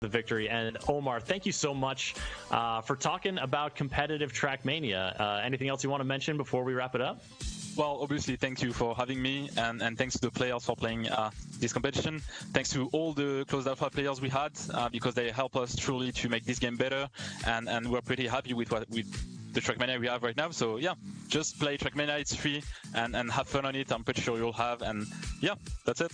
the victory. And Omar, thank you so much for talking about competitive Trackmania. Anything else you want to mention before we wrap it up? Well, obviously, thank you for having me, and thanks to the players for playing this competition. Thanks to all the closed alpha players we had, because they help us truly to make this game better, and we're pretty happy with the Trackmania we have right now. So yeah, just play Trackmania, it's free, and have fun on it. I'm pretty sure you'll have, and yeah, that's it.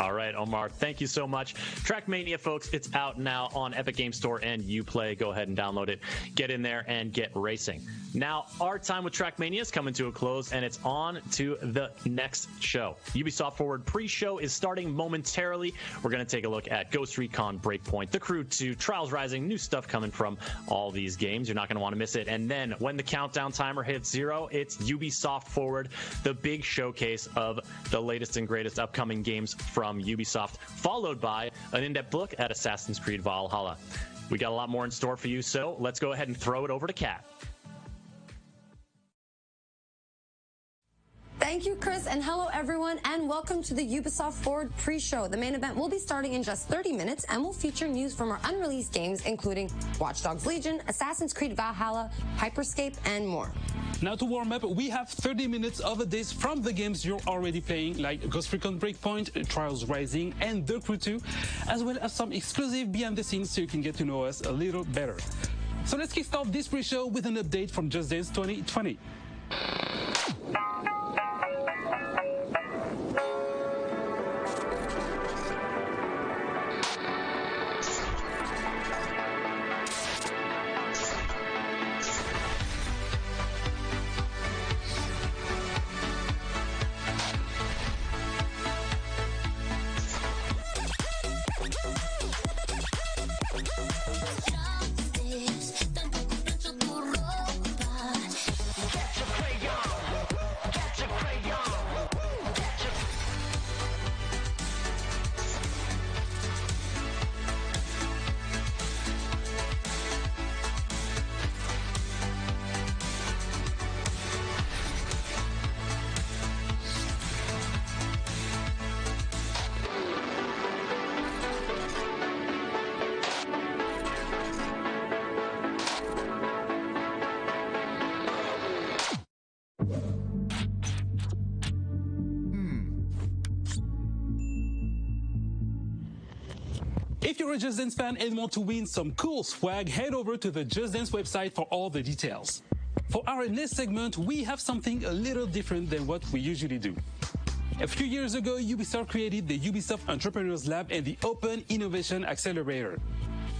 All right, Omar, thank you so much. Trackmania, folks, it's out now on Epic Games Store and Uplay. Go ahead and download it. Get in there and get racing. Now, our time with Trackmania is coming to a close, and it's on to the next show. Ubisoft Forward pre-show is starting momentarily. We're going to take a look at Ghost Recon Breakpoint, The Crew 2, Trials Rising, new stuff coming from all these games. You're not going to want to miss it. And then when the countdown timer hits 0, it's Ubisoft Forward, the big showcase of the latest and greatest upcoming games from Ubisoft, followed by an in-depth look at Assassin's Creed Valhalla. We got a lot more in store for you, so let's go ahead and throw it over to Kat. Thank you, Chris, and hello, everyone, and welcome to the Ubisoft Forward pre-show. The main event will be starting in just 30 minutes and will feature news from our unreleased games, including Watch Dogs Legion, Assassin's Creed Valhalla, Hyperscape, and more. Now to warm up, we have 30 minutes of updates from the games you're already playing, like Ghost Recon Breakpoint, Trials Rising, and The Crew 2, as well as some exclusive behind the scenes so you can get to know us a little better. So let's kick off this pre-show with an update from Just Dance 2020. If you're a Just Dance fan and want to win some cool swag, head over to the Just Dance website for all the details. For our next segment, we have something a little different than what we usually do. A few years ago, Ubisoft created the Ubisoft Entrepreneurs Lab and the Open Innovation Accelerator.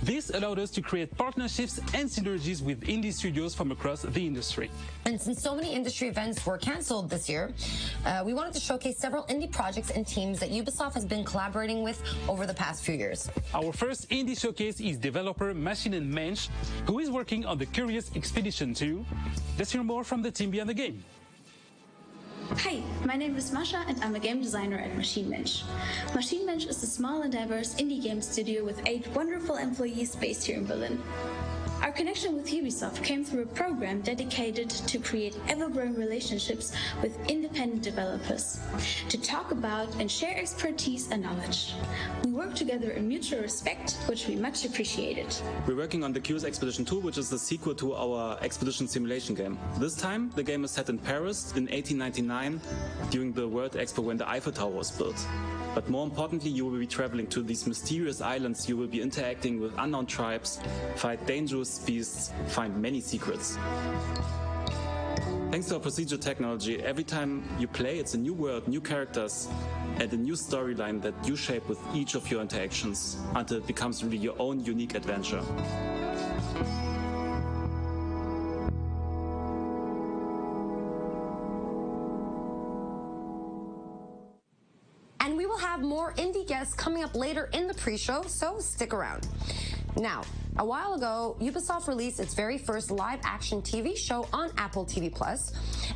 This allowed us to create partnerships and synergies with indie studios from across the industry. And since so many industry events were canceled this year, we wanted to showcase several indie projects and teams that Ubisoft has been collaborating with over the past few years. Our first indie showcase is developer Machine and Mensch, who is working on the Curious Expedition 2. Let's hear more from the team behind the game. Hi, my name is Masha and I'm a game designer at Machine Mensch. Machine Mensch is a small and diverse indie game studio with 8 wonderful employees based here in Berlin. Our connection with Ubisoft came through a program dedicated to create ever-growing relationships with independent developers, to talk about and share expertise and knowledge. We work together in mutual respect, which we much appreciated. We're working on the Curious Expedition 2, which is the sequel to our expedition simulation game. This time, the game is set in Paris in 1899, during the World Expo when the Eiffel Tower was built. But more importantly, you will be traveling to these mysterious islands, you will be interacting with unknown tribes, fight dangerous beasts, find many secrets. Thanks to our procedural technology, every time you play, it's a new world, new characters, and a new storyline that you shape with each of your interactions until it becomes really your own unique adventure. And we will have more indie guests coming up later in the pre-show, so stick around. Now, a while ago, Ubisoft released its very first live-action TV show on Apple TV+,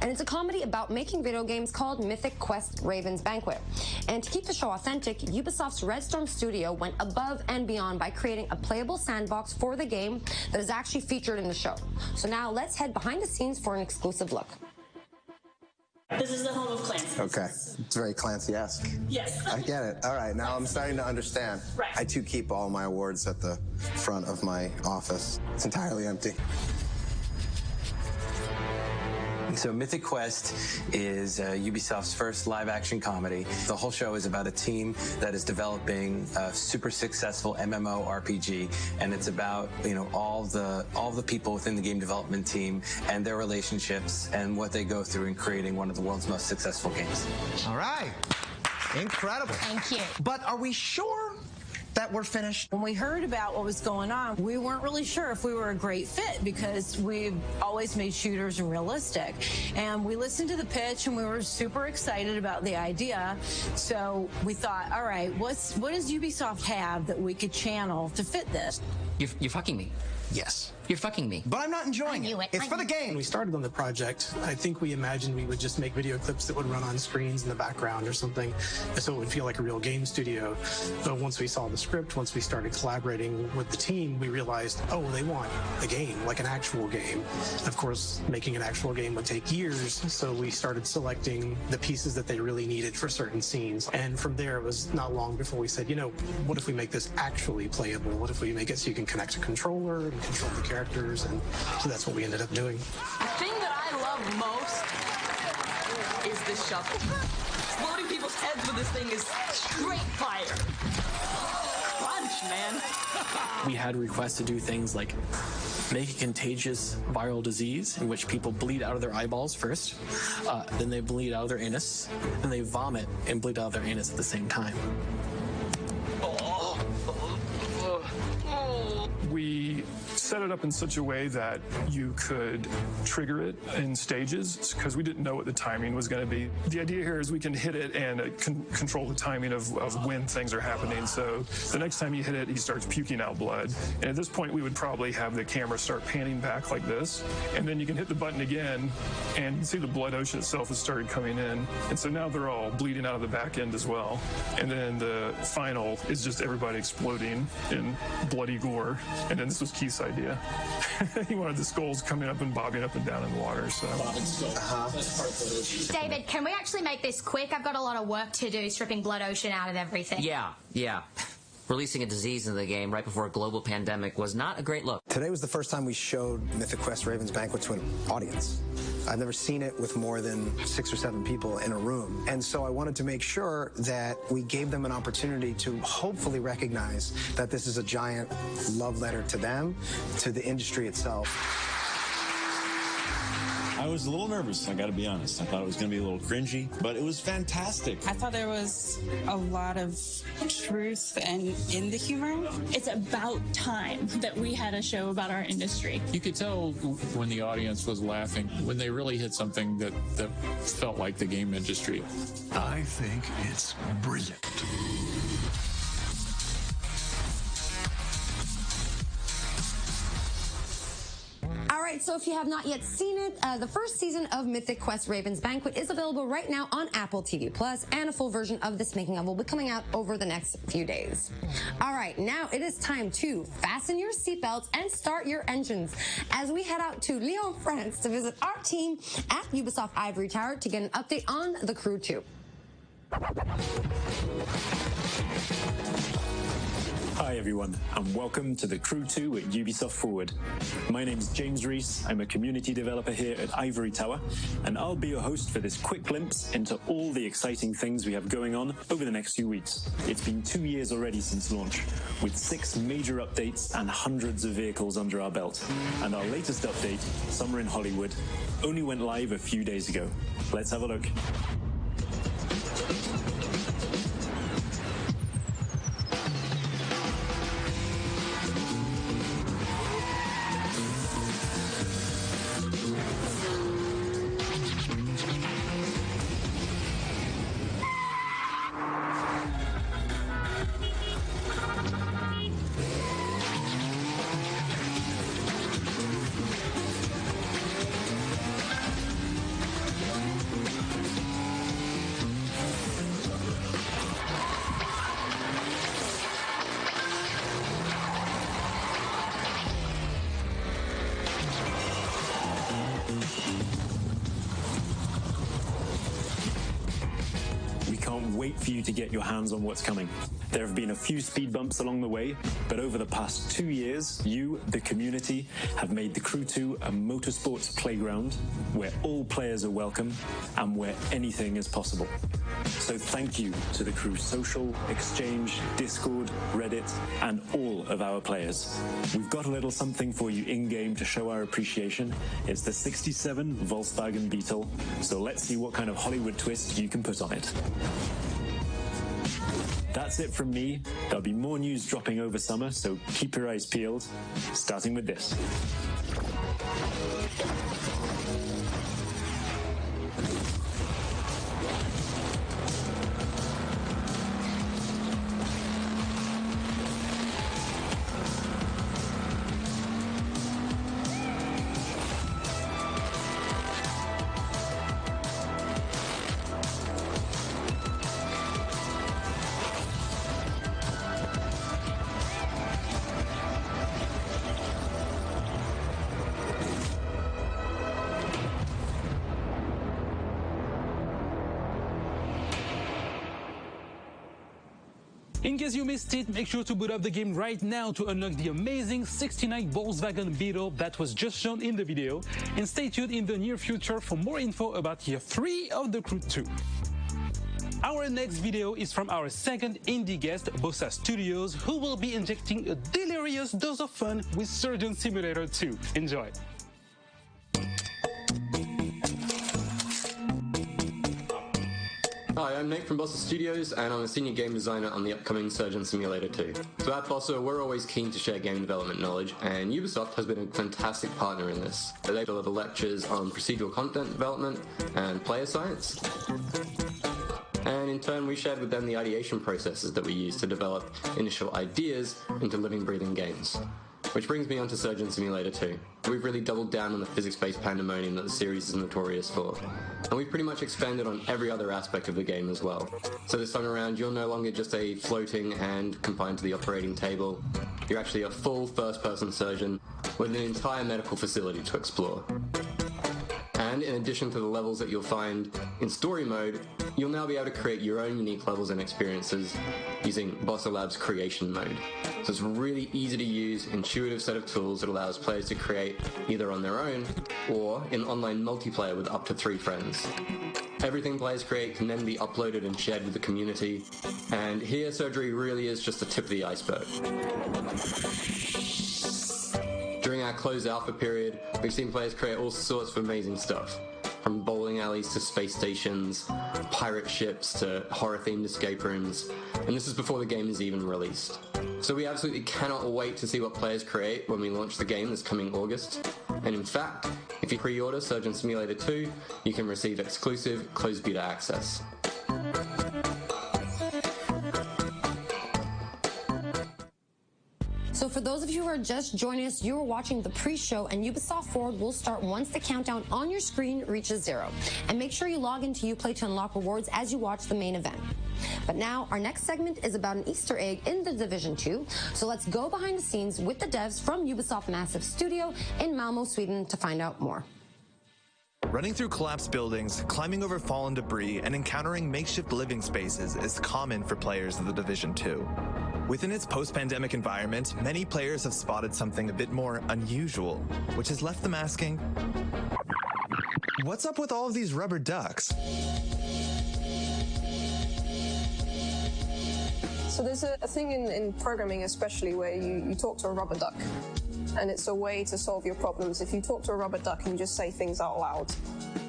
and it's a comedy about making video games called Mythic Quest Raven's Banquet. And to keep the show authentic, Ubisoft's Red Storm studio went above and beyond by creating a playable sandbox for the game that is actually featured in the show. So now let's head behind the scenes for an exclusive look. This is the home of Clancy. Okay. It's very Clancy-esque. Yes. I get it. All right. Now I'm starting to understand. Right. I, too, keep all my awards at the front of my office. It's entirely empty. So Mythic Quest is Ubisoft's first live-action comedy. The whole show is about a team that is developing a super successful MMORPG, and it's about, you know, all the people within the game development team and their relationships and what they go through in creating one of the world's most successful games. All right. Incredible. Thank you. But are we sure that we're finished? When we heard about what was going on, we weren't really sure if we were a great fit because we've always made shooters realistic. And we listened to the pitch and we were super excited about the idea. So we thought, all right, what does Ubisoft have that we could channel to fit this? You're fucking me. Yes. You're fucking me. But I'm not enjoying it. It's for the game. When we started on the project, I think we imagined we would just make video clips that would run on screens in the background or something, so it would feel like a real game studio. But once we saw the script, once we started collaborating with the team, we realized, oh, they want a game, like an actual game. Of course, making an actual game would take years, so we started selecting the pieces that they really needed for certain scenes. And from there, it was not long before we said, you know, what if we make this actually playable? What if we make it so you can connect a controller and control the characters? And so that's what we ended up doing. The thing that I love most is the shuffle. Exploding people's heads with this thing is straight fire. Punch, man. We had requests to do things like make a contagious viral disease in which people bleed out of their eyeballs first, then they bleed out of their anus, and they vomit and bleed out of their anus at the same time. We set it up in such a way that you could trigger it in stages because we didn't know what the timing was going to be. The idea here is we can hit it and control the timing of when things are happening. So the next time you hit it, he starts puking out blood. And at this point, we would probably have the camera start panning back like this. And then you can hit the button again and you see the blood ocean itself has started coming in. And so now they're all bleeding out of the back end as well. And then the final is just everybody exploding in bloody gore. And then this was Keith's idea. He wanted the skulls coming up and bobbing up and down in the water. So. David, can we actually make this quick? I've got a lot of work to do stripping blood ocean out of everything. Yeah. Releasing a disease into the game right before a global pandemic was not a great look. Today was the first time we showed Mythic Quest Raven's Banquet to an audience. I've never seen it with more than 6 or 7 people in a room. And so I wanted to make sure that we gave them an opportunity to hopefully recognize that this is a giant love letter to them, to the industry itself. I was a little nervous, I gotta be honest. I thought it was gonna be a little cringy, but it was fantastic. I thought there was a lot of truth and in the humor. It's about time that we had a show about our industry. You could tell when the audience was laughing, when they really hit something that felt like the game industry. I think it's brilliant. All right, so if you have not yet seen it, the first season of Mythic Quest Raven's Banquet is available right now on Apple TV Plus, and a full version of this making of will be coming out over the next few days. All right, now it is time to fasten your seatbelts and start your engines as we head out to Lyon, France to visit our team at Ubisoft Ivory Tower to get an update on The Crew 2. Hi everyone, and welcome to The Crew 2 at Ubisoft Forward. My name's James Reese, I'm a community developer here at Ivory Tower, and I'll be your host for this quick glimpse into all the exciting things we have going on over the next few weeks. It's been 2 years already since launch, with 6 major updates and hundreds of vehicles under our belt. And our latest update, Summer in Hollywood, only went live a few days ago. Let's have a look. for you to get your hands on what's coming. There have been a few speed bumps along the way, but over the past 2 years, you, the community, have made the Crew 2 a motorsports playground where all players are welcome and where anything is possible. So thank you to the Crew Social, Exchange, Discord, Reddit, and all of our players. We've got a little something for you in-game to show our appreciation. It's the 67 Volkswagen Beetle, so let's see what kind of Hollywood twist you can put on it. That's it from me. There'll be more news dropping over summer, so keep your eyes peeled, starting with this. In case you missed it, make sure to boot up the game right now to unlock the amazing 69 Volkswagen Beetle that was just shown in the video, and stay tuned in the near future for more info about Year 3 of the Crew 2. Our next video is from our second indie guest, Bossa Studios, who will be injecting a delirious dose of fun with Surgeon Simulator 2. Enjoy! Hi, I'm Nate from Bossa Studios, and I'm a senior game designer on the upcoming Surgeon Simulator 2. So at Bossa, we're always keen to share game development knowledge, and Ubisoft has been a fantastic partner in this. They deliver lectures on procedural content development and player science. And in turn, we shared with them the ideation processes that we use to develop initial ideas into living, breathing games. Which brings me on to Surgeon Simulator 2. We've really doubled down on the physics-based pandemonium that the series is notorious for. And we've pretty much expanded on every other aspect of the game as well. So this time around, you're no longer just a floating hand confined to the operating table. You're actually a full first-person surgeon with an entire medical facility to explore. And in addition to the levels that you'll find in story mode, you'll now be able to create your own unique levels and experiences using Bossa Labs creation mode. So it's a really easy to use, intuitive set of tools that allows players to create either on their own or in online multiplayer with up to 3 friends. Everything players create can then be uploaded and shared with the community, and here surgery really is just the tip of the iceberg. During our closed alpha period, we've seen players create all sorts of amazing stuff, from bowling alleys to space stations, pirate ships to horror-themed escape rooms, and this is before the game is even released. So we absolutely cannot wait to see what players create when we launch the game this coming August. And in fact, if you pre-order Surgeon Simulator 2, you can receive exclusive closed beta access. So for those of you who are just joining us, you are watching the pre-show, and Ubisoft Forward will start once the countdown on your screen reaches 0. And make sure you log into Uplay to unlock rewards as you watch the main event. But now, our next segment is about an Easter egg in The Division 2, so let's go behind the scenes with the devs from Ubisoft Massive Studio in Malmö, Sweden to find out more. Running through collapsed buildings, climbing over fallen debris, and encountering makeshift living spaces is common for players of The Division 2. Within its post-pandemic environment, many players have spotted something a bit more unusual, which has left them asking, what's up with all of these rubber ducks? So there's a thing in programming especially where you talk to a rubber duck, and it's a way to solve your problems. If you talk to a rubber duck and you just say things out loud,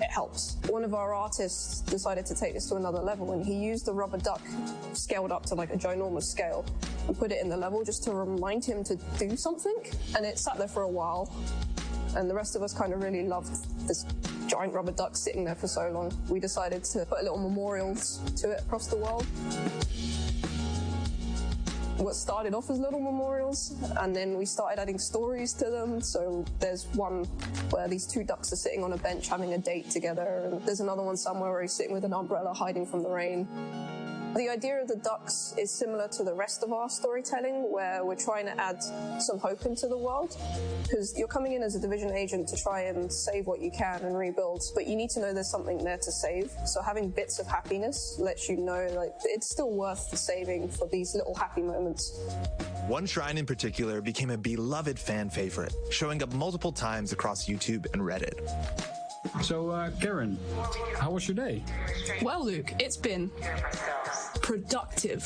it helps. One of our artists decided to take this to another level, and he used the rubber duck scaled up to like a ginormous scale and put it in the level just to remind him to do something. And it sat there for a while, and the rest of us kind of really loved this giant rubber duck sitting there for so long. We decided to put little memorials to it across the world. What started off as little memorials, and then we started adding stories to them. So there's one where these 2 ducks are sitting on a bench having a date together, and there's another one somewhere where he's sitting with an umbrella hiding from the rain. The idea of the ducks is similar to the rest of our storytelling, where we're trying to add some hope into the world, because you're coming in as a Division agent to try and save what you can and rebuild, but you need to know there's something there to save. So having bits of happiness lets you know like it's still worth the saving for these little happy moments. One shrine in particular became a beloved fan favorite, showing up multiple times across YouTube and Reddit. So, Karen, how was your day? Well, Luke, it's been productive.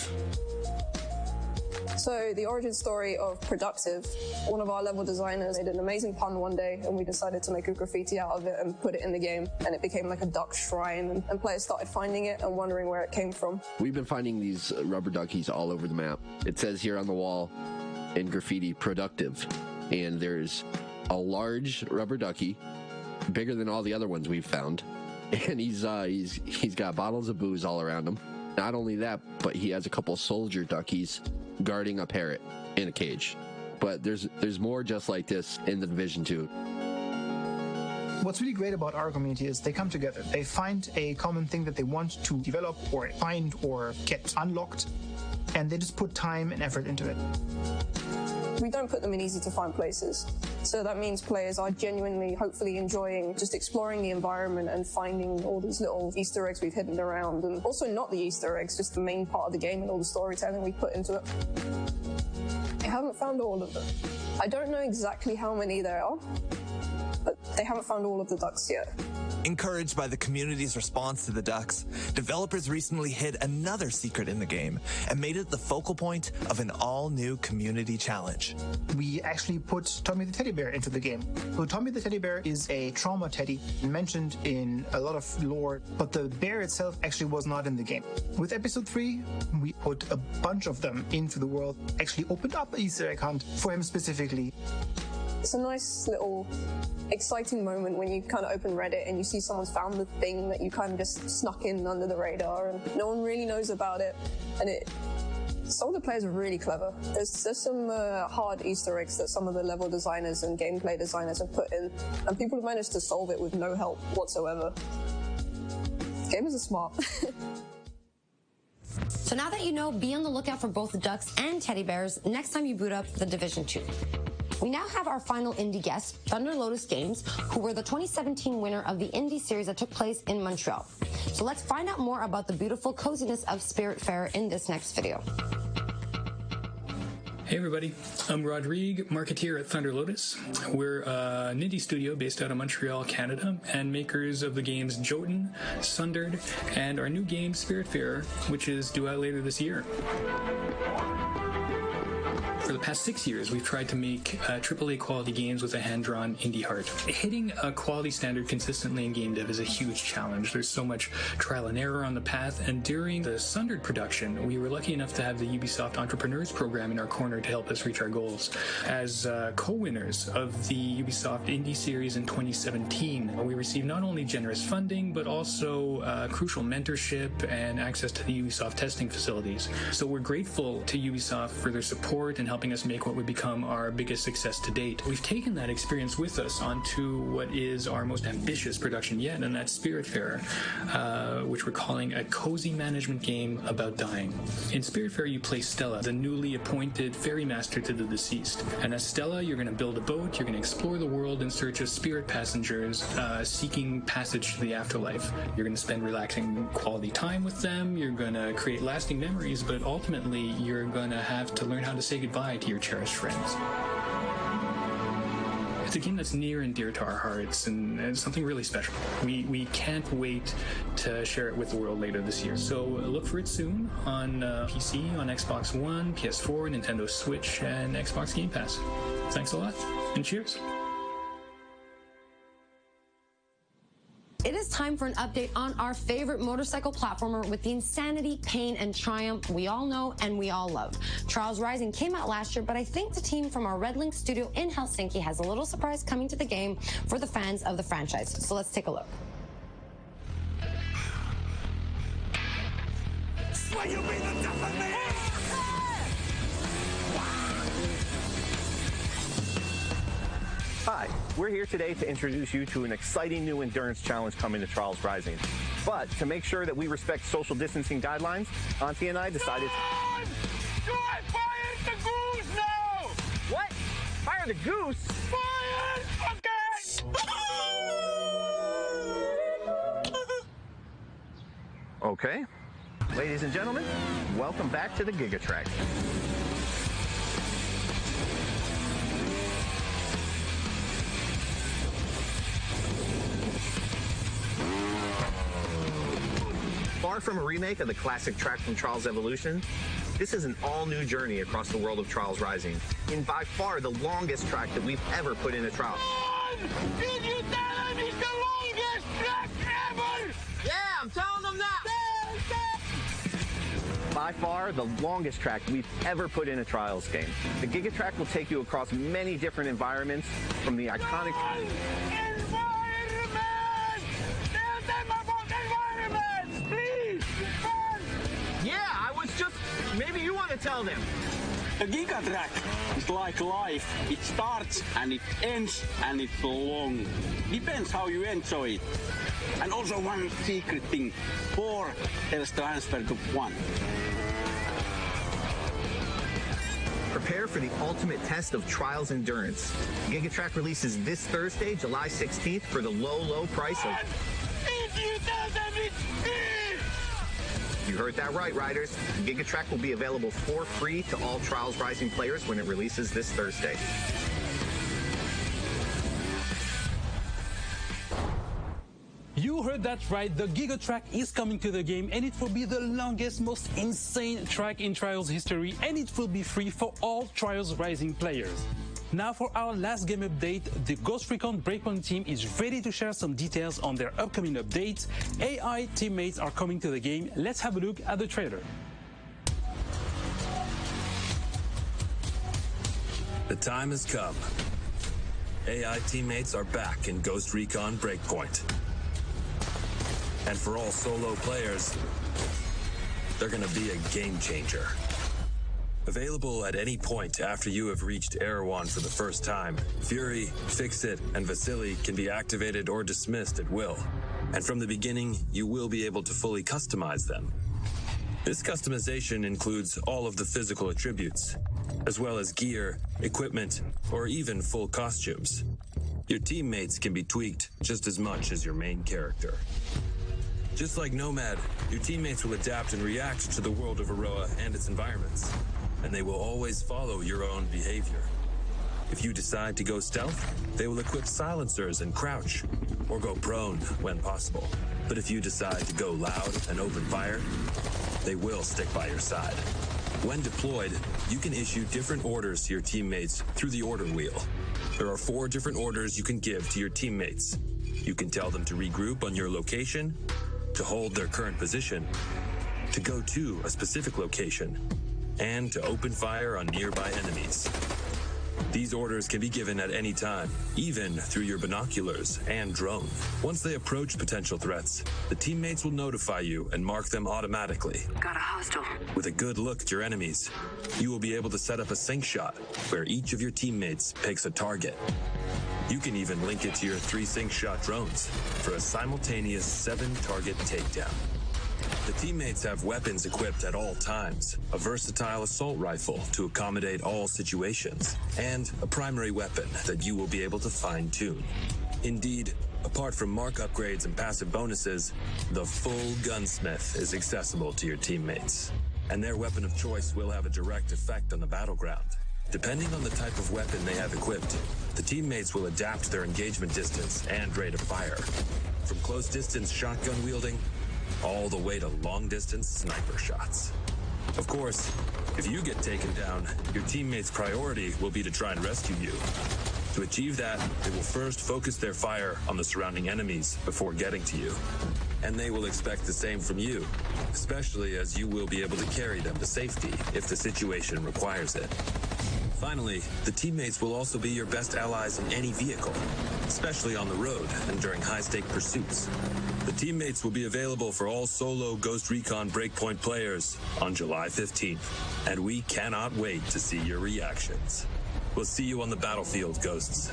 So the origin story of productive, one of our level designers made an amazing pun one day, and we decided to make a graffiti out of it and put it in the game, and it became like a duck shrine, and players started finding it and wondering where it came from. We've been finding these rubber duckies all over the map. It says here on the wall in graffiti, productive, and there's a large rubber ducky, bigger than all the other ones we've found, and he's got bottles of booze all around him. Not only that, but he has a couple soldier duckies guarding a parrot in a cage. But there's more just like this in the Division 2. What's really great about our community is they come together. They find a common thing that they want to develop or find or get unlocked, and they just put time and effort into it. We don't put them in easy to find places. So that means players are genuinely, hopefully enjoying just exploring the environment and finding all these little Easter eggs we've hidden around. And also not the Easter eggs, just the main part of the game and all the storytelling we put into it. I haven't found all of them. I don't know exactly how many there are, but they haven't found all of the ducks yet. Encouraged by the community's response to the ducks, developers recently hid another secret in the game and made it the focal point of an all-new community challenge. We actually put Tommy the teddy bear into the game. So Tommy the teddy bear is a trauma teddy mentioned in a lot of lore, but the bear itself actually was not in the game. With episode 3, we put a bunch of them into the world, actually opened up an Easter egg hunt for him specifically. It's a nice little exciting moment when you kind of open Reddit and you see someone's found the thing that you kind of just snuck in under the radar and no one really knows about it. And some of the players are really clever. There's some hard Easter eggs that some of the level designers and gameplay designers have put in, and people have managed to solve it with no help whatsoever. Gamers are smart. So now that you know, be on the lookout for both the ducks and teddy bears next time you boot up the Division 2. We now have our final indie guest, Thunder Lotus Games, who were the 2017 winner of the indie series that took place in Montreal. So let's find out more about the beautiful coziness of Spiritfarer in this next video. Hey everybody, I'm Rodrigue, marketeer at Thunder Lotus. We're an indie studio based out of Montreal, Canada, and makers of the games Jotun, Sundered, and our new game Spiritfarer, which is due out later this year. For the past 6 years, we've tried to make AAA quality games with a hand-drawn indie heart. Hitting a quality standard consistently in game dev is a huge challenge. There's so much trial and error on the path, and during the Sundered production, we were lucky enough to have the Ubisoft Entrepreneurs program in our corner to help us reach our goals. As co-winners of the Ubisoft Indie Series in 2017, we received not only generous funding, but also crucial mentorship and access to the Ubisoft testing facilities. So we're grateful to Ubisoft for their support and helping us make what would become our biggest success to date. We've taken that experience with us onto what is our most ambitious production yet, and that's Spiritfarer, which we're calling a cozy management game about dying. In Spiritfarer, you play Stella, the newly appointed ferry master to the deceased. And as Stella, you're going to build a boat, you're going to explore the world in search of spirit passengers seeking passage to the afterlife. You're going to spend relaxing quality time with them, you're going to create lasting memories, but ultimately you're going to have to learn how to say goodbye to your cherished friends. It's a game that's near and dear to our hearts, and it's something really special. We can't wait to share it with the world later this year. So look for it soon on PC, on Xbox One, PS4, Nintendo Switch, and Xbox Game Pass. Thanks a lot, and cheers. It is time for an update on our favorite motorcycle platformer with the insanity, pain, and triumph we all know and we all love. Trials Rising came out last year, but I think the team from our Red Link studio in Helsinki has a little surprise coming to the game for the fans of the franchise. So let's take a look. Will you be the death of me? Hi, we're here today to introduce you to an exciting new endurance challenge coming to Trials Rising. But to make sure that we respect social distancing guidelines, Auntie and I decided... Do I fire the goose now? What? Fire the goose? Fire! Okay. Ladies and gentlemen, welcome back to the Gigatrack. Far from a remake of the classic track from Trials Evolution, this is an all-new journey across the world of Trials Rising, in by far the longest track that we've ever put in a trial. Did you tell him it's the longest track ever? Yeah, I'm telling them that! By far the longest track we've ever put in a Trials game. The Gigatrack will take you across many different environments, from the iconic... Maybe you want to tell them. A Gigatrack is like life. It starts and it ends and it's long. Depends how you enjoy it. And also one secret thing. 4 tells transfer to 1. Prepare for the ultimate test of Trials endurance. Gigatrack releases this Thursday, July 16th for the low price of... If you tell them it's free! You heard that right, riders. Gigatrack will be available for free to all Trials Rising players when it releases this Thursday. You heard that right, the Gigatrack is coming to the game, and it will be the longest, most insane track in Trials history, and it will be free for all Trials Rising players. Now for our last game update, the Ghost Recon Breakpoint team is ready to share some details on their upcoming updates. AI teammates are coming to the game. Let's have a look at the trailer. The time has come. AI teammates are back in Ghost Recon Breakpoint. And for all solo players, they're gonna be a game changer. Available at any point after you have reached Erewhon for the first time, Fury, Fix-It, and Vasily can be activated or dismissed at will. And from the beginning, you will be able to fully customize them. This customization includes all of the physical attributes, as well as gear, equipment, or even full costumes. Your teammates can be tweaked just as much as your main character. Just like Nomad, your teammates will adapt and react to the world of Aroa and its environments, and they will always follow your own behavior. If you decide to go stealth, they will equip silencers and crouch, or go prone when possible. But if you decide to go loud and open fire, they will stick by your side. When deployed, you can issue different orders to your teammates through the order wheel. There are 4 different orders you can give to your teammates. You can tell them to regroup on your location, to hold their current position, to go to a specific location, and to open fire on nearby enemies. These orders can be given at any time, even through your binoculars and drone. Once they approach potential threats, the teammates will notify you and mark them automatically. Got a hostile. With a good look at your enemies, you will be able to set up a sync shot where each of your teammates picks a target. You can even link it to your 3 sync shot drones for a simultaneous 7-target takedown. The teammates have weapons equipped at all times, a versatile assault rifle to accommodate all situations, and a primary weapon that you will be able to fine-tune. Indeed, apart from mark upgrades and passive bonuses, the full gunsmith is accessible to your teammates, and their weapon of choice will have a direct effect on the battleground. Depending on the type of weapon they have equipped, the teammates will adapt their engagement distance and rate of fire, from close-distance shotgun wielding all the way to long-distance sniper shots. Of course, if you get taken down, your teammates' priority will be to try and rescue you. To achieve that, they will first focus their fire on the surrounding enemies before getting to you. And they will expect the same from you, especially as you will be able to carry them to safety if the situation requires it. Finally, the teammates will also be your best allies in any vehicle, especially on the road and during high-stake pursuits. The teammates will be available for all solo Ghost Recon Breakpoint players on July 15th, and we cannot wait to see your reactions. We'll see you on the battlefield, Ghosts.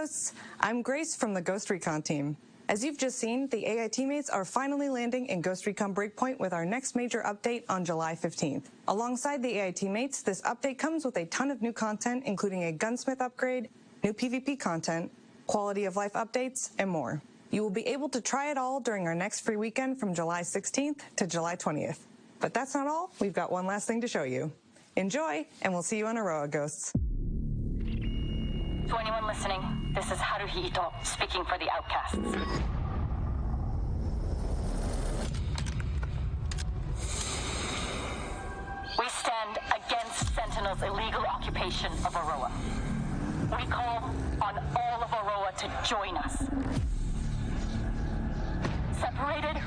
Ghosts! I'm Grace from the Ghost Recon team. As you've just seen, the AI teammates are finally landing in Ghost Recon Breakpoint with our next major update on July 15th. Alongside the AI teammates, this update comes with a ton of new content, including a gunsmith upgrade, new PvP content, quality of life updates, and more. You will be able to try it all during our next free weekend from July 16th to July 20th. But that's not all. We've got one last thing to show you. Enjoy, and we'll see you on Aroa, Ghosts. To anyone listening, this is Haruhi Ito speaking for the Outcasts. We stand against Sentinel's illegal occupation of Aroa. We call on all of Aroa to join us. Separated,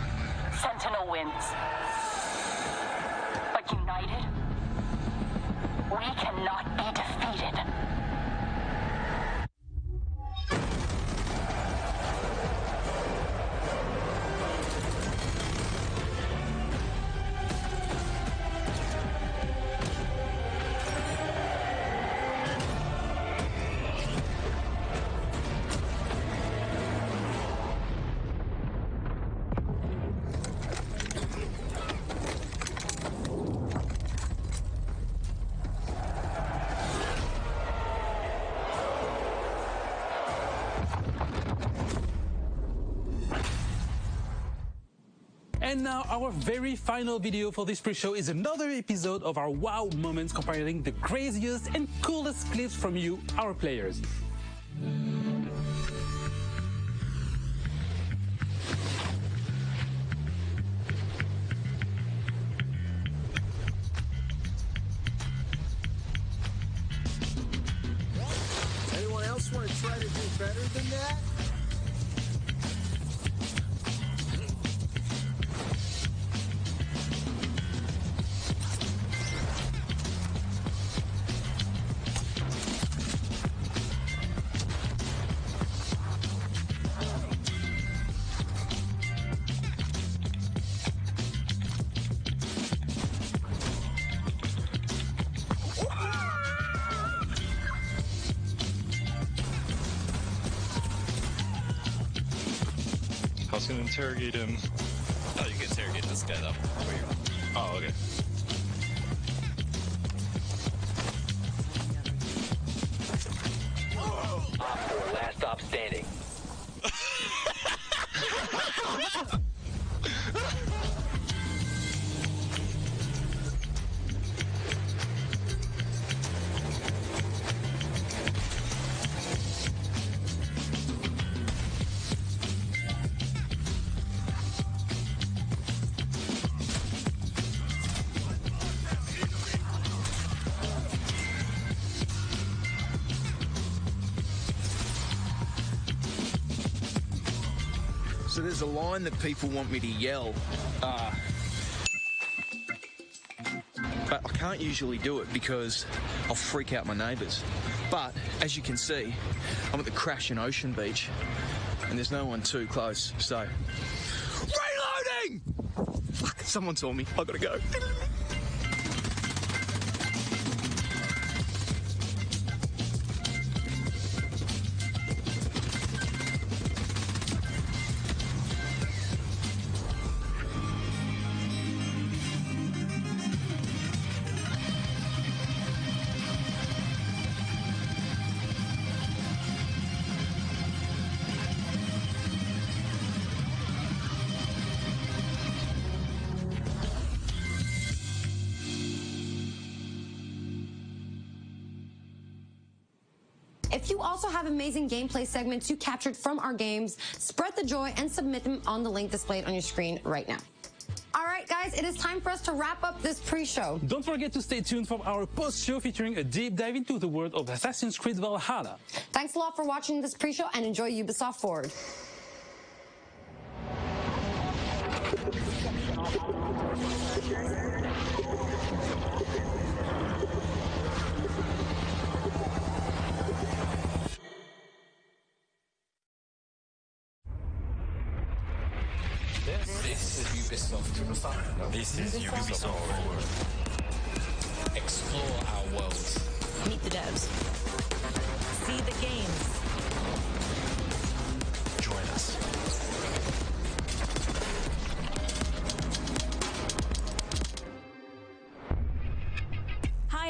Sentinel wins. But united, we cannot be defeated. And now our very final video for this pre-show is another episode of our wow moments comparing the craziest and coolest clips from you, our players. Anyone else want to try to do better than that? I was gonna interrogate him. Oh, you can interrogate this guy though. Oh, okay. Last stop standing. So there's a line that people want me to yell, but I can't usually do it because I'll freak out my neighbours. But as you can see, I'm at the Crashing Ocean Beach and there's no one too close, so... Reloading! Fuck, someone saw me. I gotta go. If you also have amazing gameplay segments you captured from our games, spread the joy and submit them on the link displayed on your screen right now. All right, guys, it is time for us to wrap up this pre-show. Don't forget to stay tuned for our post-show featuring a deep dive into the world of Assassin's Creed Valhalla. Thanks a lot for watching this pre-show and enjoy Ubisoft Forward. This is Ubisoft Forward. This is Ubisoft Forward. Explore our world. Meet the devs. See the games.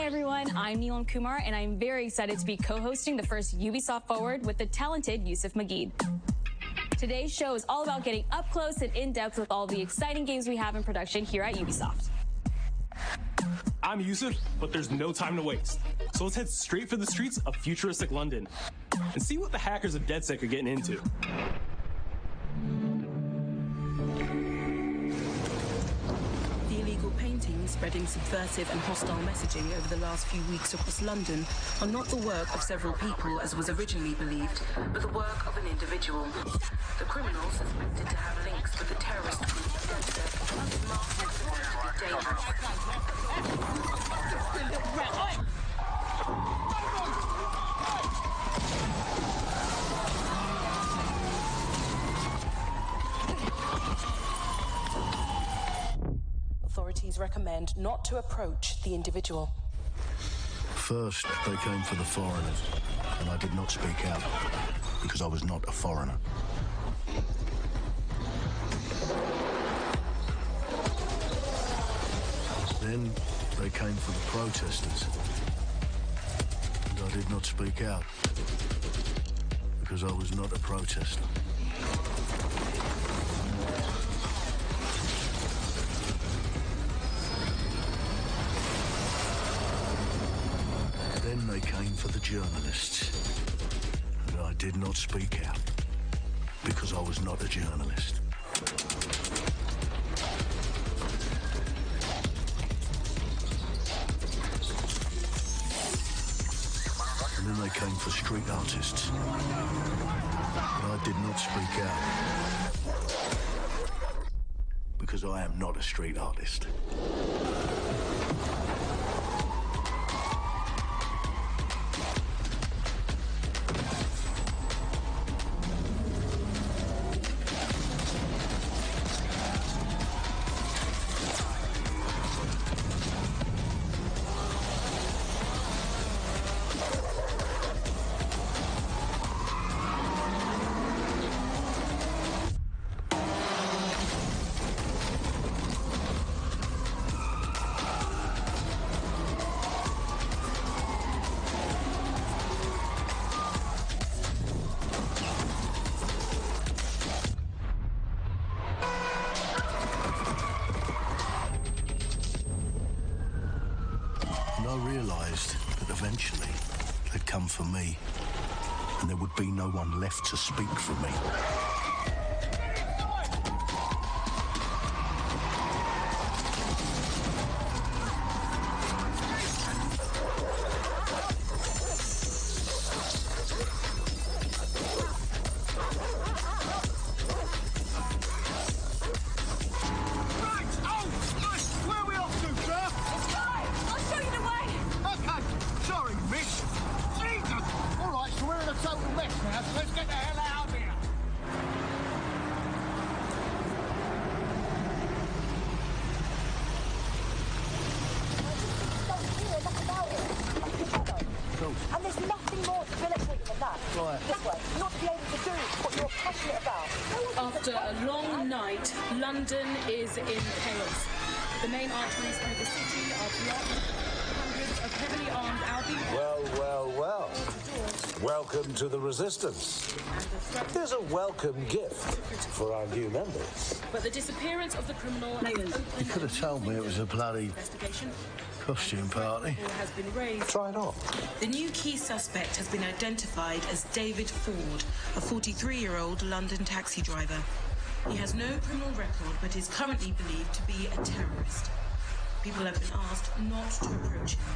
Hi everyone, I'm Neelam Kumar and I'm very excited to be co-hosting the first Ubisoft Forward with the talented Yusuf Mageed. Today's show is all about getting up close and in-depth with all the exciting games we have in production here at Ubisoft. I'm Yusuf, but there's no time to waste. So let's head straight for the streets of futuristic London and see what the hackers of DedSec are getting into. The illegal paintings spreading subversive and hostile messaging over the last few weeks across London are not the work of several people as was originally believed, but the work of an individual. The criminal suspected to have links with the terrorist group DedSec is marked as potentially dangerous. Authorities recommend not to approach the individual. First, they came for the foreigners, and I did not speak out, because I was not a foreigner. Then, they came for the protesters, and I did not speak out, because I was not a protester. Then they came for the journalists, and I did not speak out, because I was not a journalist. And then they came for street artists, and I did not speak out, because I am not a street artist. I realised that eventually they'd come for me, and there would be no one left to speak for me. And there's nothing more debilitating than that. Right. This way, not to be able to do what you're passionate about. After a long night, London is in chaos. The main arteries through the city are blocked. Hundreds of heavily armed Albion... Well. Welcome to the Resistance. Here's a welcome gift for our new members. But the disappearance of the criminal... You could have told me it was a bloody costume party. ...has been raised. Try it on. The new key suspect has been identified as David Ford, a 43-year-old London taxi driver. He has no criminal record, but is currently believed to be a terrorist. People have been asked not to approach him.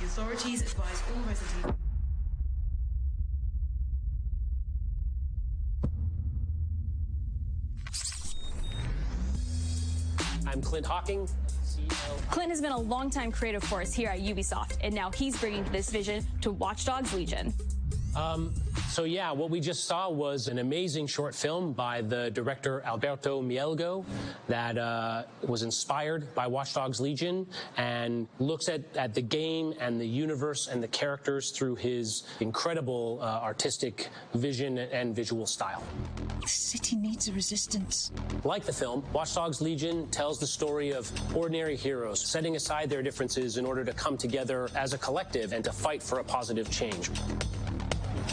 The authorities advise all residents... I'm Clint Hawking, CEO. Clint has been a longtime creative force here at Ubisoft, and now he's bringing this vision to Watch Dogs Legion. So yeah, what we just saw was an amazing short film by the director Alberto Mielgo that was inspired by Watch Dogs Legion and looks at the game and the universe and the characters through his incredible artistic vision and visual style. The city needs a resistance. Like the film, Watch Dogs Legion tells the story of ordinary heroes setting aside their differences in order to come together as a collective and to fight for a positive change.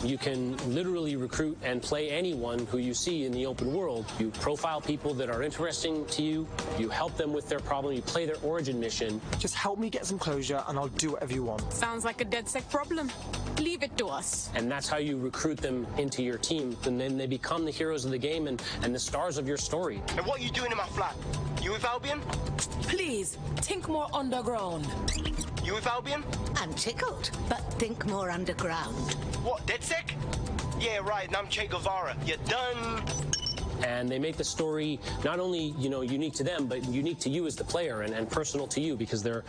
You can literally recruit and play anyone who you see in the open world. You profile people that are interesting to you, you help them with their problem, you play their origin mission. Just help me get some closure and I'll do whatever you want. Sounds like a DedSec problem. Leave it to us. And that's how you recruit them into your team, and then they become the heroes of the game and the stars of your story. And what are you doing in my flat? You with Albion? Please, think more underground. You with Albion? I'm tickled, but think more underground. What, DedSec? Yeah, right, and I'm Che Guevara. You're done. And they make the story not only, unique to them, but unique to you as the player and personal to you because they're,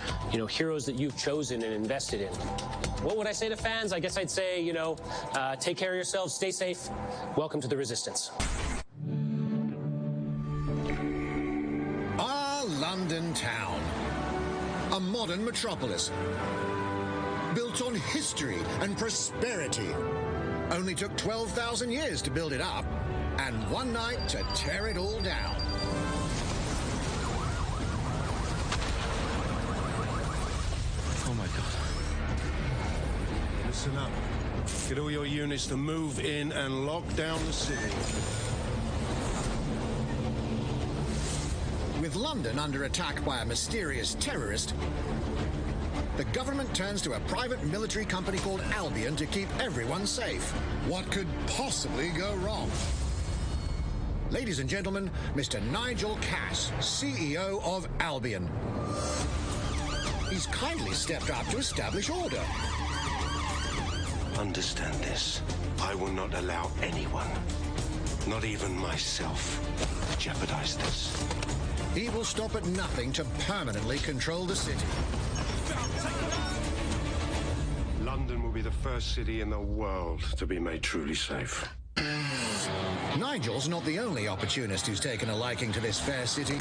heroes that you've chosen and invested in. What would I say to fans? I guess I'd say, take care of yourselves, stay safe. Welcome to the Resistance. Our London town. A modern metropolis. Built on history and prosperity. Only took 12,000 years to build it up, and one night to tear it all down. Oh my God. Listen up. Get all your units to move in and lock down the city. With London under attack by a mysterious terrorist, the government turns to a private military company called Albion to keep everyone safe. What could possibly go wrong? Ladies and gentlemen, Mr. Nigel Cass, CEO of Albion. He's kindly stepped up to establish order. Understand this. I will not allow anyone, not even myself, to jeopardize this. He will stop at nothing to permanently control the city. London will be the first city in the world to be made truly safe. Nigel's not the only opportunist who's taken a liking to this fair city.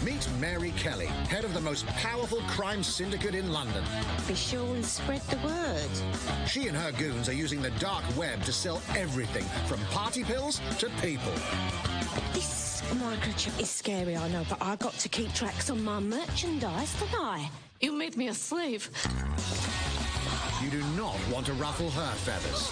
Meet Mary Kelly, head of the most powerful crime syndicate in London. Be sure and spread the word. She and her goons are using the dark web to sell everything from party pills to people. This microchip is scary, I know, but I got to keep tracks on my merchandise, don't I? You made me a slave. You do not want to ruffle her feathers.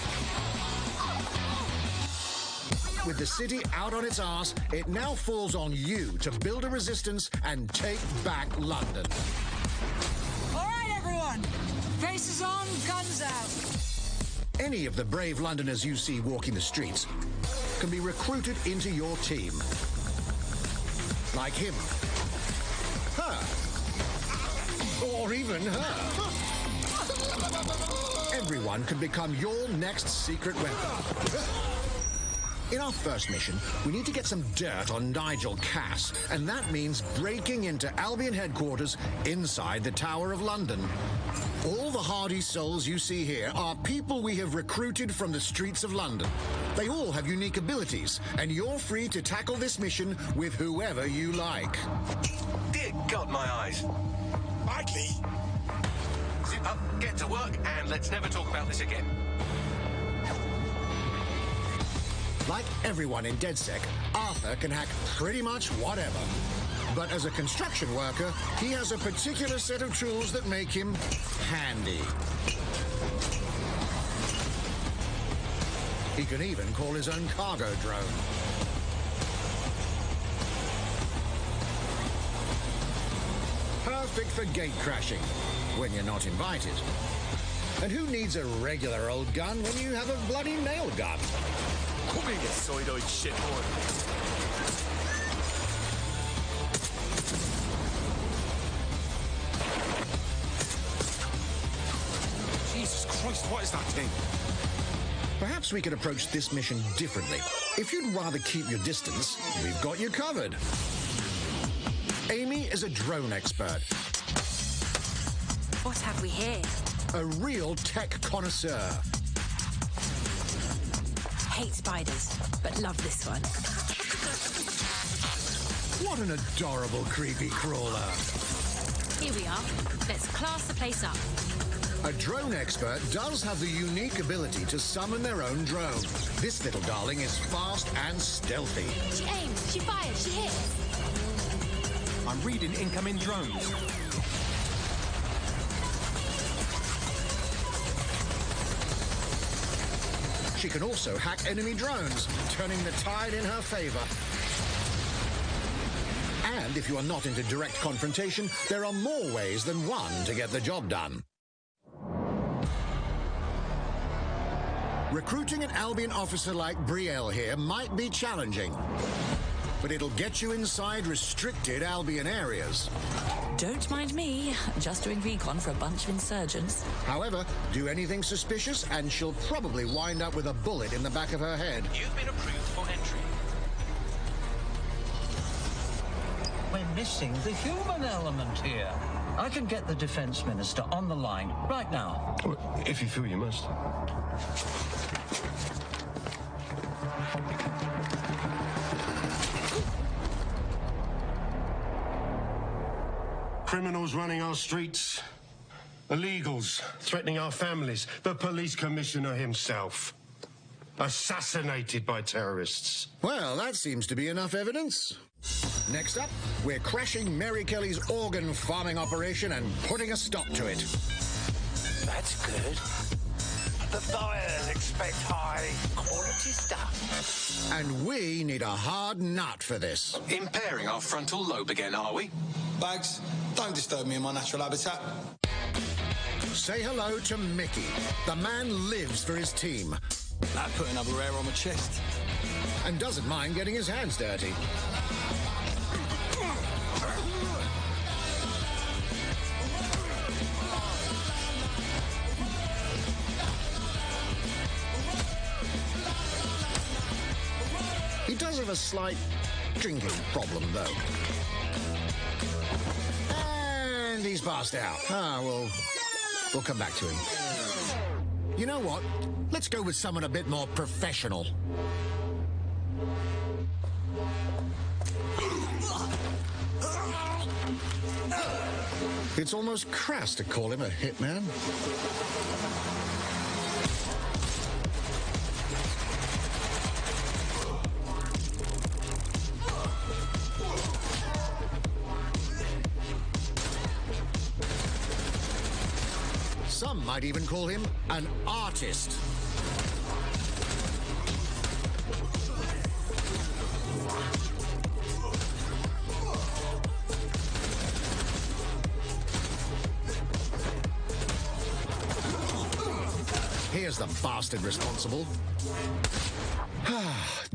With the city out on its arse, it now falls on you to build a resistance and take back London. All right, everyone. Faces on, guns out. Any of the brave Londoners you see walking the streets can be recruited into your team. Like him. Her. Or even her. Everyone could become your next secret weapon. In our first mission, we need to get some dirt on Nigel Cass, and that means breaking into Albion headquarters inside the Tower of London. All the hardy souls you see here are people we have recruited from the streets of London. They all have unique abilities, and you're free to tackle this mission with whoever you like. Dear God, my eyes. Mikey! Zip up, get to work, and let's never talk about this again. Like everyone in DedSec, Arthur can hack pretty much whatever. But as a construction worker, he has a particular set of tools that make him handy. He can even call his own cargo drone. Perfect for gate crashing, when you're not invited. And who needs a regular old gun when you have a bloody nail gun? Come here, you soy-eyed shitboy. Jesus Christ, what is that thing? Perhaps we could approach this mission differently. If you'd rather keep your distance, we've got you covered. Amy is a drone expert. What have we here? A real tech connoisseur. hate spiders, but love this one. What an adorable creepy crawler. Here we are. Let's class the place up. A drone expert does have the unique ability to summon their own drone. This little darling is fast and stealthy. She aims, she fires, she hits. I'm reading incoming drones. She can also hack enemy drones, turning the tide in her favor. And if you are not into direct confrontation, there are more ways than one to get the job done. Recruiting an Albion officer like Brielle here might be challenging, but it'll get you inside restricted Albion areas. Don't mind me, just doing recon for a bunch of insurgents. However, do anything suspicious and she'll probably wind up with a bullet in the back of her head. You've been approved for entry. We're missing the human element here. I can get the Defence Minister on the line right now. If you feel you must. Criminals running our streets, illegals threatening our families, the police commissioner himself, assassinated by terrorists. Well, that seems to be enough evidence. Next up, we're crashing Mary Kelly's organ farming operation and putting a stop to it. That's good. The buyers expect high quality stuff. And we need a hard nut for this. Impairing our frontal lobe again, are we? Bags, don't disturb me in my natural habitat. Say hello to Mickey. The man lives for his team. That put another hair on my chest. And doesn't mind getting his hands dirty. He does have a slight drinking problem, though. And he's passed out. We'll come back to him. You know what? Let's go with someone a bit more professional. It's almost crass to call him a hitman. Some might even call him an artist. Here's the bastard responsible.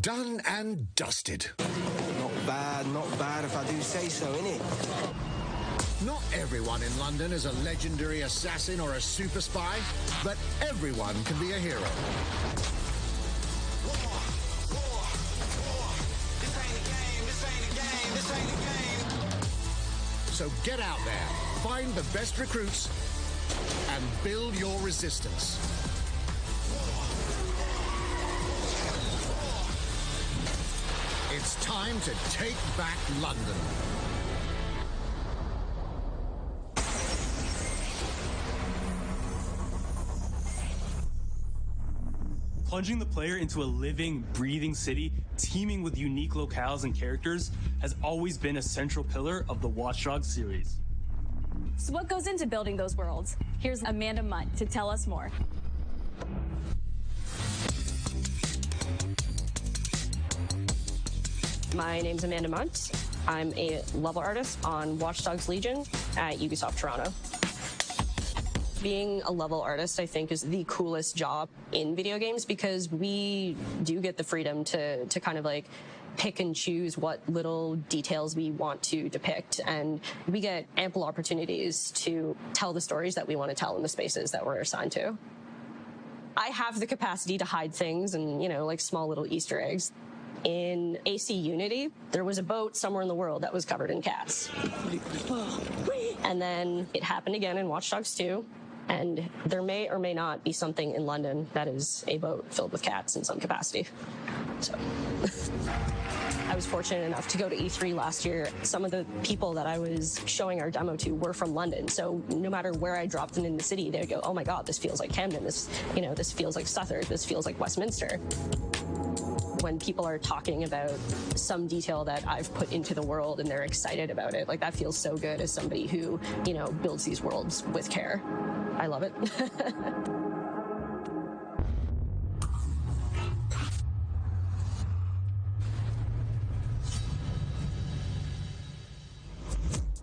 Done and dusted. Not bad if I do say so, innit? Not everyone in London is a legendary assassin or a super spy, but everyone can be a hero. So get out there, find the best recruits, and build your resistance. It's time to take back London. Plunging the player into a living, breathing city, teeming with unique locales and characters, has always been a central pillar of the Watch Dogs series. So what goes into building those worlds? Here's Amanda Munt to tell us more. My name's Amanda Munt. I'm a level artist on Watch Dogs Legion at Ubisoft Toronto. Being a level artist, I think, is the coolest job in video games because we do get the freedom to kind of like pick and choose what little details we want to depict, and we get ample opportunities to tell the stories that we want to tell in the spaces that we're assigned to. I have the capacity to hide things and, you know, like small little Easter eggs. In AC Unity, there was a boat somewhere in the world that was covered in cats. And then it happened again in Watch Dogs 2. And there may or may not be something in London that is a boat filled with cats in some capacity. So I was fortunate enough to go to E3 last year. Some of the people that I was showing our demo to were from London. So no matter where I dropped them in the city, they'd go, oh my God, this feels like Camden. This, you know, this feels like Southwark. This feels like Westminster. When people are talking about some detail that I've put into the world and they're excited about it, like that feels so good as somebody who, you know, builds these worlds with care. I love it.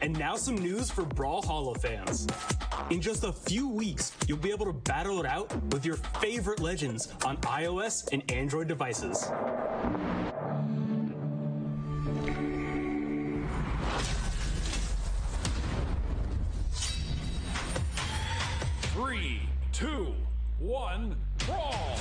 And now some news for Brawlhalla fans. In just a few weeks, you'll be able to battle it out with your favorite legends on iOS and Android devices. Three, two, one, brawl!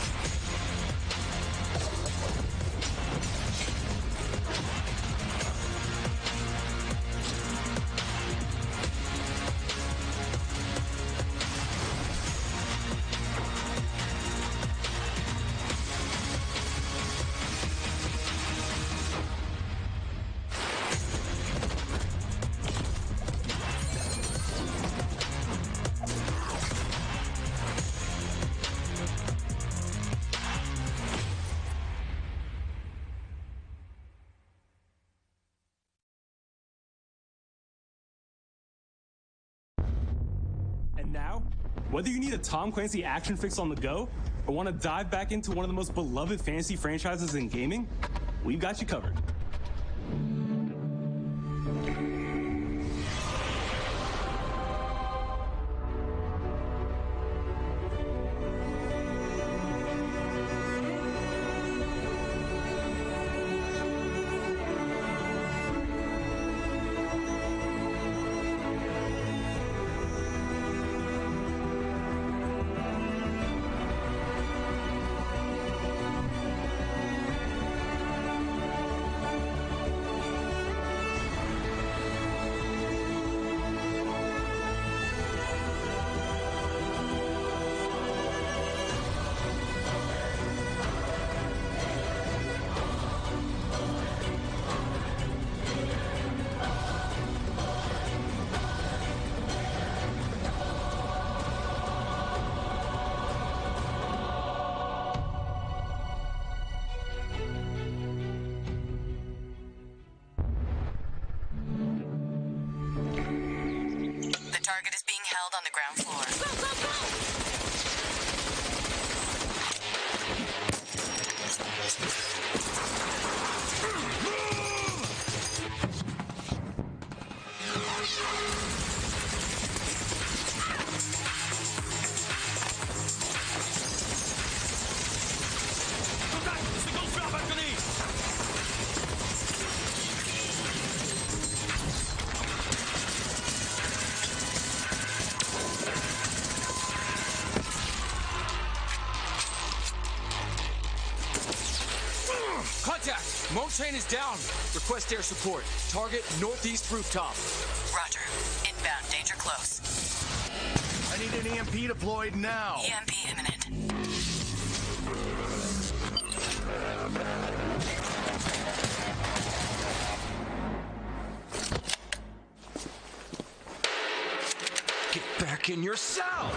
And now, whether you need a Tom Clancy action fix on the go or want to dive back into one of the most beloved fantasy franchises in gaming, we've got you covered. Target is being held on the ground floor. Contact! Montaigne is down. Request air support. Target northeast rooftop. Roger. Inbound. Danger close. I need an EMP deployed now. EMP imminent. Get back in your cell!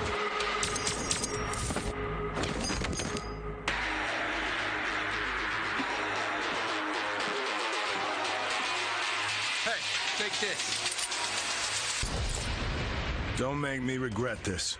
Take this. Don't make me regret this.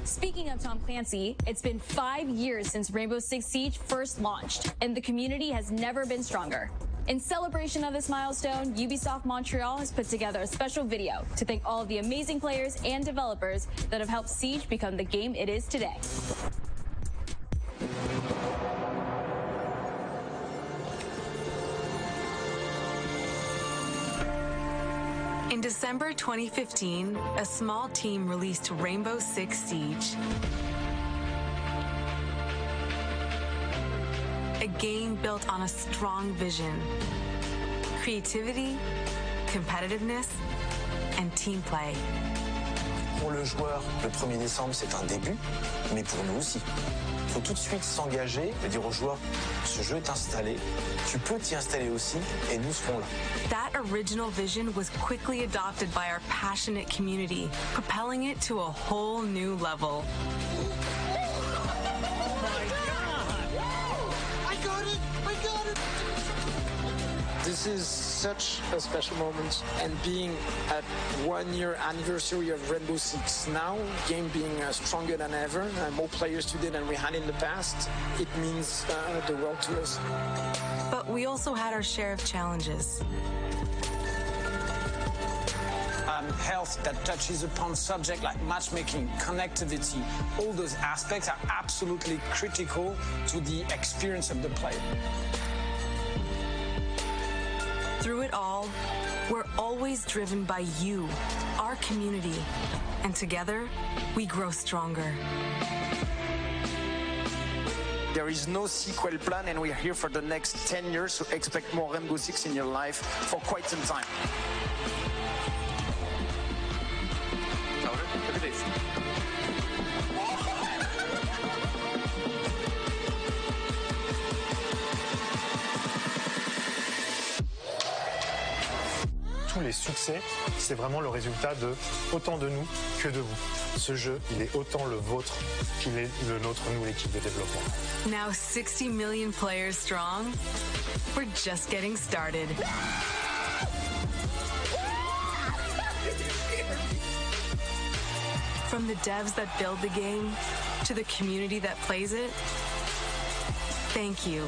Speaking of Tom Clancy, it's been 5 years since Rainbow Six Siege first launched, and the community has never been stronger. In celebration of this milestone, Ubisoft Montreal has put together a special video to thank all of the amazing players and developers that have helped Siege become the game it is today. In December 2015, a small team released Rainbow Six Siege. A game built on a strong vision, creativity, competitiveness, and team play. Pour le joueur, le 1er décembre, c'est un début, mais pour nous aussi. Il faut tout de suite s'engager et dire aux joueurs, ce jeu est installé, tu peux t'y installer aussi, et nous serons là. That original vision was quickly adopted by our passionate community, propelling it to a whole new level. This is such a special moment, and being at 1 year anniversary of Rainbow Six now, game being stronger than ever, more players today than we had in the past, it means the world to us. But we also had our share of challenges. Health that touches upon subjects like matchmaking, connectivity, all those aspects are absolutely critical to the experience of the player. Through it all, we're always driven by you, our community, and together, we grow stronger. There is no sequel plan, and we're here for the next 10 years, so expect more Rainbow Six in your life for quite some time. Look at this. Tous les succès, c'est vraiment le résultat de autant de nous que de vous. Ce jeu, il est autant le vôtre qu'il est le nôtre, nous, l'équipe de développement. Now 60 million players strong, we're just getting started. From the devs that build the game to the community that plays it, thank you.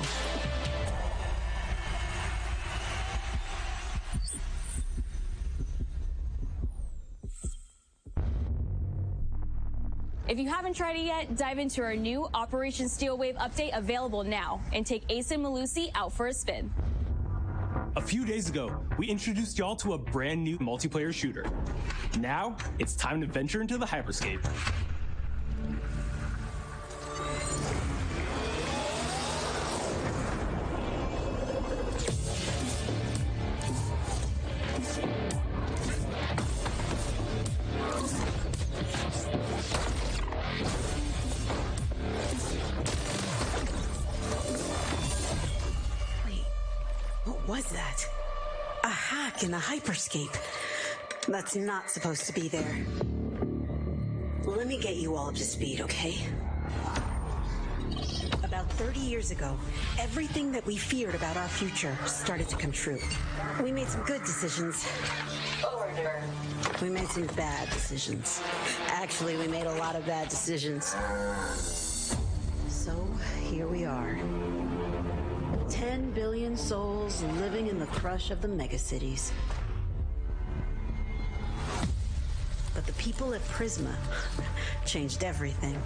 If you haven't tried it yet, dive into our new Operation Steel Wave update available now and take Ace and Malusi out for a spin. A few days ago, we introduced y'all to a brand new multiplayer shooter. Now, it's time to venture into the hyperscape. What was that? A hack in the hyperscape. That's not supposed to be there. Let me get you all up to speed, okay? About 30 years ago, everything that we feared about our future started to come true. We made some good decisions. We made some bad decisions. Actually, we made a lot of bad decisions. So, here we are. 10 billion souls living in the crush of the megacities. But the people at Prisma changed everything.